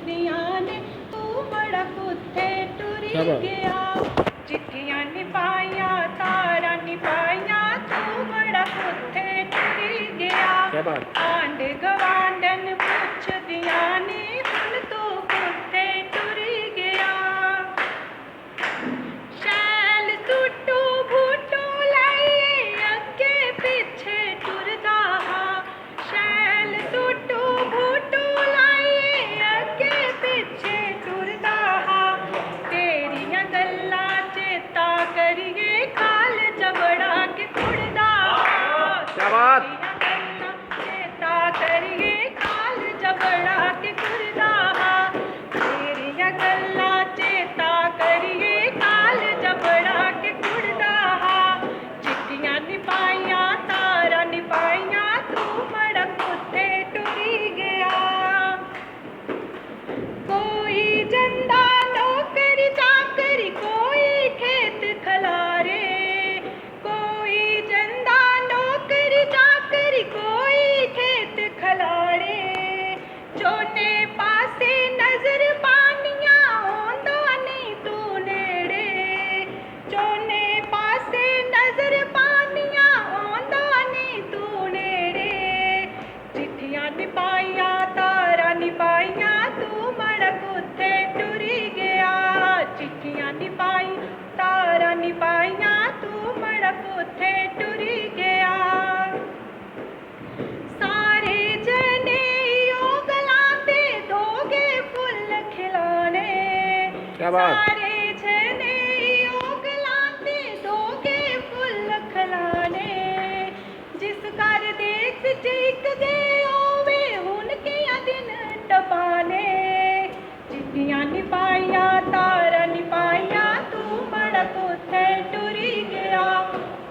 ਪੁੱਛਦੀਆਂ ਨੇ ਤੂੰ ਬੜਾ ਕੁੱਥੇ ਟੁਰੀ ਗਿਆ। ਚਿੱਠੀਆਂ ਨੀ ਪਾਈਆਂ ਤਾਰਾਂ ਨੀ ਪਾਈਆਂ ਤੂੰ ਬੜਾ ਕੁੱਥੇ ਟੁਰੀ ਗਿਆ। ਆਂਢ ਗਵਾਂਢਣ ਪੁੱਛਦੀਆਂ ਨੇ ਹੁਣ ਤੂੰ ਕੁੱਥੇ ਟੁਰੀ ਗਿਆ। ਸ਼ੈਲ ਟੁੱਟੂ ਬੂਟੂ ਲਾਈਏ ਅੱਗੇ ਪਿੱਛੇ ਟੁਰਦਾ ਹਾਂ। ਸ਼ੈਲ ਟੁੱਟੂ ਬੂਟੂ ਲਾਈਏ ਅੱਗੇ ਪਿੱਛੇ ਟੁਰਦਾ ਹਾਂ। ਤੇਰੀਆਂ ਗੱਲਾਂ ਚੇਤਾ ਕਰੀਏ ਖਾਲ ਜਬੜਾ ਕੇ ਕੁੜਦਾ ਹਾਂ। ਤੇਰੀਆਂ ਗੱਲਾਂ ਚੇਤਾ ਕਰੀਏ ਖਾਲ ਜਬੜਾ ਕੇ ਕੁੜਦਾ ਹਾਂ। ਤੇਰੀਆਂ ਗੱਲਾਂ ਚੇਤਾ ਕਰੀਏ ਖਾਲ ਜਬੜਾ ਕੇ ਕੁੜਦਾ ਹਾਂ। ਚਿੱਠੀਆਂ ਨੀ ਪਾਈਆਂ ਤਾਰਾਂ ਨੀ ਪਾਈਆਂ ਤੂੰ ਬੜਾ ਕੁੱਥੇ ਟੁਰੀ ਗਿਆ। ਕੋਈ ਜੰਦਾ ਨੌਕਰੀ ਚਾਕਰੀ ਕੋਈ ਖੇਤ ਖਲਾਰੇ। ਕੋਈ ਜੰਦਾ ਨੌਕਰੀ ਚਾਕਰੀ ਕੋਈ ਖੇਤ ਖਲਾਰੇ। ਝੋਨੇ ਪਾਸੇ ਨਜ਼ਰ ਬਾਨੀਆਂ ਆਉਂਦਾ ਨੀ ਤੂੰ ਨੇੜੇ। ਝੋਨੇ ਪਾਸੇ ਨਜ਼ਰ ਬਾਨੀਆਂ ਆਉਂਦਾ ਨੀ ਤੂੰ ਨੇੜੇ। ਚਿੱਠੀਆਂ ਨੀ ਪਾਈਆਂ ਤਾਰਾਂ ਨੀ ਪਾਈਆਂ ਤੂੰ ਬੜਾ ਕੁੱਥੇ ਟੁਰੀ ਗਿਆ। ਚਿੱਠੀਆਂ ਨੀ ਪਾਈ ਤਾਰਾਂ ਨੀ ਪਾਈਆਂ ਤੂੰ ਬੜਾ ਕੁੱਥੇ ਟੁਰੀ ਗਿਆ। ਸਾਰੇ ਜਣੇ ਓ ਗਲਾਂ ਤੇ ਦੋਗੇ ਫੁੱਲ ਖਿਲਾਣੇ। ਸਾਰੇ ਜਣੇ ਓ ਗਲਾਂ ਤੇ ਦੋਗੇ ਫੁੱਲ ਖਿਲਾਣੇ। ਜਿਸ ਘਰ ਦੇਖ ਵਿੱਚ ਇੱਕ ਦੇ ਹੋਵੇ ਹੁਣ ਕਿਆ ਦਿਨ ਟਪਾਣੇ। ਚਿੱਠੀਆਂ ਨੀ ਪਾਈਆਂ ਤਾਰਾਂ ਨੀ ਪਾਈਆਂ ਤੂੰ ਬੜਾ ਕੁੱਥੇ ਟੁਰੀ ਗਿਆ।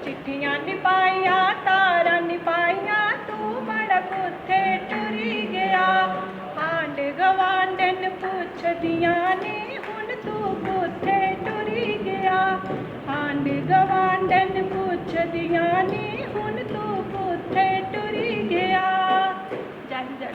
ਚਿੱਠੀਆਂ ਨੀ ਪਾਈਆਂ ਤਾਰਾਂ ਨੀ ਪਾਈਆਂ ਤੂੰ ਬੜਾ ਕੁੱਥੇ ਟੁਰੀ ਗਿਆ। ਆਂਢ ਗਵਾਂਢਣ ਪੁੱਛਦੀਆਂ ਨੇ ਹੁਣ ਤੂੰ ਕੁੱਥੇ ਟੁਰੀ ਗਿਆ। ਆਂਢ ਗਵਾਂਢਣ ਪੁੱਛਦੀਆਂ ਨੇ ਹੁਣ ਤੂੰ ਕੁੱਥੇ ਟੁਰੀ ਗਿਆ। ਜੈ ਜੈ।